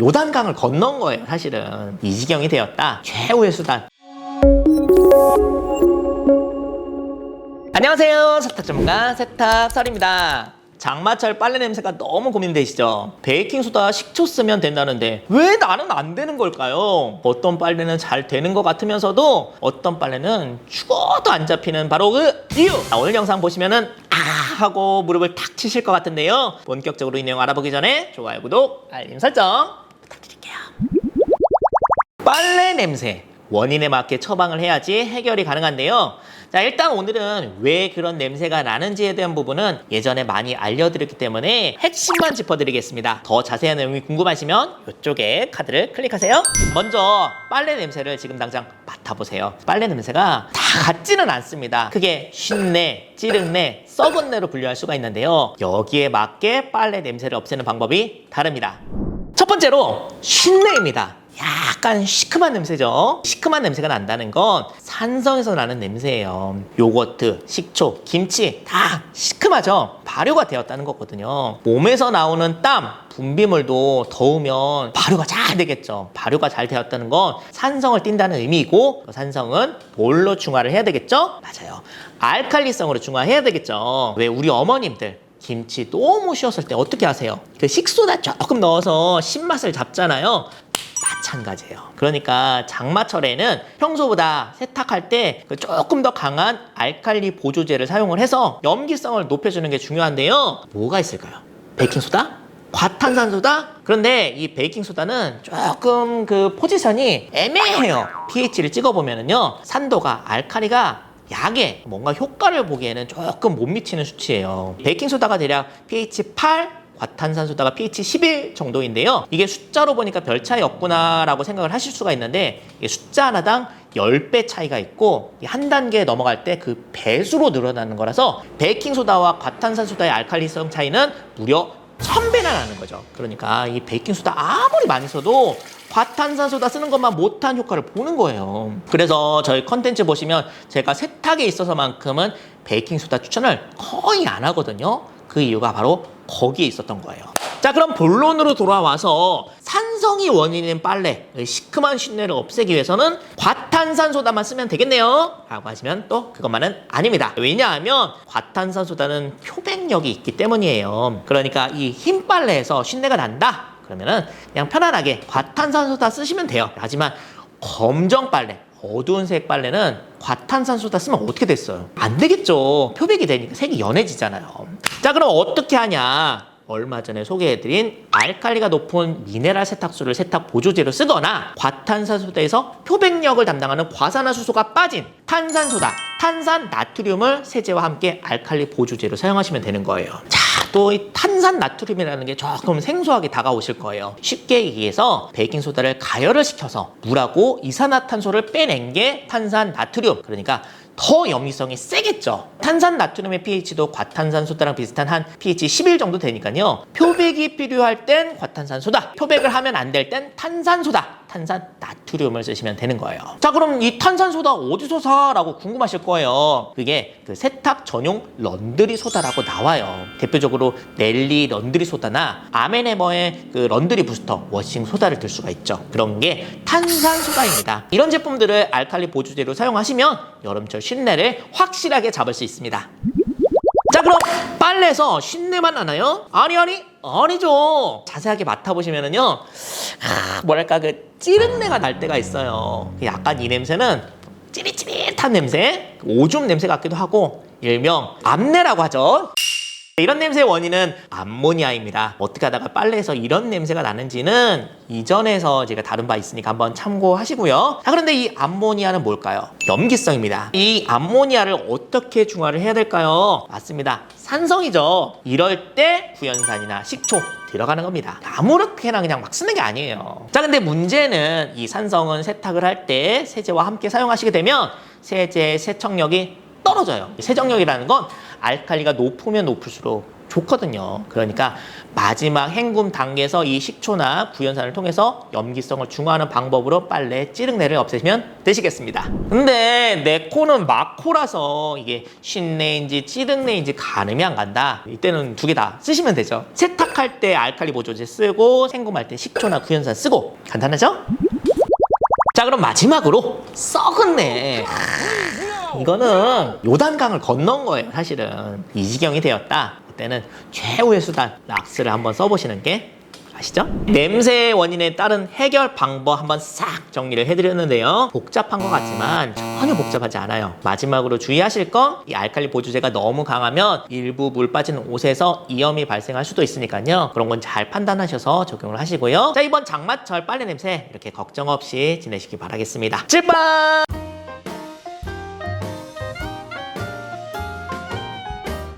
요단강을 건넌 거예요. 사실은 이 지경이 되었다. 최후의 수단. 안녕하세요. 세탁 전문가 세탁설입니다. 장마철 빨래 냄새가 너무 고민되시죠? 베이킹소다, 식초 쓰면 된다는데 왜 나는 안 되는 걸까요? 어떤 빨래는 잘 되는 것 같으면서도 어떤 빨래는 죽어도 안 잡히는 바로 그 이유! 오늘 영상 보시면은 하고 무릎을 탁 치실 것 같은데요. 본격적으로 이 내용 알아보기 전에 좋아요, 구독, 알림 설정 부탁드릴게요. 빨래 냄새 원인에 맞게 처방을 해야지 해결이 가능한데요. 자, 일단 오늘은 왜 그런 냄새가 나는지에 대한 부분은 예전에 많이 알려드렸기 때문에 핵심만 짚어드리겠습니다. 더 자세한 내용이 궁금하시면 이쪽에 카드를 클릭하세요. 먼저 빨래 냄새를 지금 당장 맡아보세요. 빨래 냄새가 다 같지는 않습니다. 크게 쉰내, 찌른내, 썩은내로 분류할 수가 있는데요. 여기에 맞게 빨래 냄새를 없애는 방법이 다릅니다. 첫 번째로 쉰내입니다. 약간 시큼한 냄새죠. 시큼한 냄새가 난다는 건 산성에서 나는 냄새예요. 요거트, 식초, 김치 다 시큼하죠. 발효가 되었다는 거거든요. 몸에서 나오는 땀, 분비물도 더우면 발효가 잘 되겠죠. 발효가 잘 되었다는 건 산성을 띈다는 의미이고, 그 산성은 뭘로 중화를 해야 되겠죠? 맞아요. 알칼리성으로 중화해야 되겠죠. 왜 우리 어머님들 김치 너무 쉬었을 때 어떻게 하세요? 그 식소다 조금 넣어서 신맛을 잡잖아요. 마찬가지예요. 그러니까 장마철에는 평소보다 세탁할 때 조금 더 강한 알칼리 보조제를 사용을 해서 염기성을 높여주는 게 중요한데요. 뭐가 있을까요? 베이킹소다? 과탄산소다? 그런데 이 베이킹소다는 조금 그 포지션이 애매해요. pH를 찍어보면은요, 산도가 알칼리가 약에 뭔가 효과를 보기에는 조금 못 미치는 수치예요. 베이킹소다가 대략 pH 8, 과탄산소다가 pH 11 정도인데요. 이게 숫자로 보니까 별 차이 없구나 라고 생각을 하실 수가 있는데, 이게 숫자 하나당 10배 차이가 있고 한 단계 넘어갈 때 그 배수로 늘어나는 거라서 베이킹소다와 과탄산소다의 알칼리성 차이는 무려 1000배나 나는 거죠. 그러니까 이 베이킹소다 아무리 많이 써도 과탄산소다 쓰는 것만 못한 효과를 보는 거예요. 그래서 저희 컨텐츠 보시면 제가 세탁에 있어서만큼은 베이킹소다 추천을 거의 안 하거든요. 그 이유가 바로 거기에 있었던 거예요. 자, 그럼 본론으로 돌아와서 산성이 원인인 빨래, 시큼한 쉰내를 없애기 위해서는 과탄산소다만 쓰면 되겠네요 라고 하시면 또 그것만은 아닙니다. 왜냐하면 과탄산소다는 표백력이 있기 때문이에요. 그러니까 이 흰 빨래에서 쉰내가 난다? 그러면은 그냥 편안하게 과탄산소다 쓰시면 돼요. 하지만 검정 빨래, 어두운 색 빨래는 과탄산소다 쓰면 어떻게 됐어요? 안 되겠죠. 표백이 되니까 색이 연해지잖아요. 자, 그럼 어떻게 하냐? 얼마 전에 소개해드린 알칼리가 높은 미네랄 세탁소를 세탁 보조제로 쓰거나 과탄산소다에서 표백력을 담당하는 과산화수소가 빠진 탄산소다, 탄산 나트륨을 세제와 함께 알칼리 보조제로 사용하시면 되는 거예요. 자, 또 이 탄산 나트륨이라는 게 조금 생소하게 다가오실 거예요. 쉽게 얘기해서 베이킹소다를 가열을 시켜서 물하고 이산화탄소를 빼낸 게 탄산 나트륨. 그러니까 더 염기성이 세겠죠. 탄산 나트륨의 pH도 과탄산소다랑 비슷한 한 pH 11 정도 되니까요. 표백이 필요할 땐 과탄산소다, 표백을 하면 안 될 땐 탄산소다, 탄산 나트륨을 쓰시면 되는 거예요. 자, 그럼 이 탄산소다 어디서 사? 라고 궁금하실 거예요. 그게 그 세탁 전용 런드리 소다라고 나와요. 대표적으로 넬리 런드리 소다나 아멘에머의 그 런드리 부스터 워싱 소다를 들 수가 있죠. 그런 게 탄산소다입니다. 이런 제품들을 알칼리 보조제로 사용하시면 여름철 쉰내를 확실하게 잡을 수 있습니다. 자, 그럼 빨래에서 쉰내만 나나요? 아니죠. 자세하게 맡아보시면은요, 뭐랄까 그 찌른내가 날 때가 있어요. 약간 이 냄새는 찌릿찌릿한 냄새, 오줌 냄새 같기도 하고 일명 암내라고 하죠. 이런 냄새의 원인은 암모니아입니다. 어떻게 하다가 빨래에서 이런 냄새가 나는지는 이전에서 제가 다룬 바 있으니까 한번 참고하시고요. 자, 그런데 이 암모니아는 뭘까요? 염기성입니다. 이 암모니아를 어떻게 중화를 해야 될까요? 맞습니다. 산성이죠. 이럴 때 구연산이나 식초 들어가는 겁니다. 아무렇게나 그냥 막 쓰는 게 아니에요. 자, 근데 문제는 이 산성은 세탁을 할 때 세제와 함께 사용하시게 되면 세제의 세척력이 떨어져요. 세정력이라는 건 알칼리가 높으면 높을수록 좋거든요. 그러니까 마지막 헹굼 단계에서 이 식초나 구연산을 통해서 염기성을 중화하는 방법으로 빨래 찌릉내를 없애시면 되시겠습니다. 근데 내 코는 막코라서 이게 쉰내인지 찌릉내인지 가늠이 안 간다. 이때는 두 개 다 쓰시면 되죠. 세탁할 때 알칼리 보조제 쓰고 헹굼할 때 식초나 구연산 쓰고. 간단하죠? 자, 그럼 마지막으로 썩은 내. 이거는 요단강을 건넌 거예요. 사실은 이 지경이 되었다. 그때는 최후의 수단 락스를 한번 써보시는 게 아시죠? 냄새의 원인에 따른 해결 방법 한번 싹 정리를 해드렸는데요. 복잡한 것 같지만 전혀 복잡하지 않아요. 마지막으로 주의하실 건 이 알칼리 보조제가 너무 강하면 일부 물 빠지는 옷에서 이염이 발생할 수도 있으니까요. 그런 건 잘 판단하셔서 적용을 하시고요. 자, 이번 장마철 빨래 냄새 이렇게 걱정 없이 지내시기 바라겠습니다. 찔빵!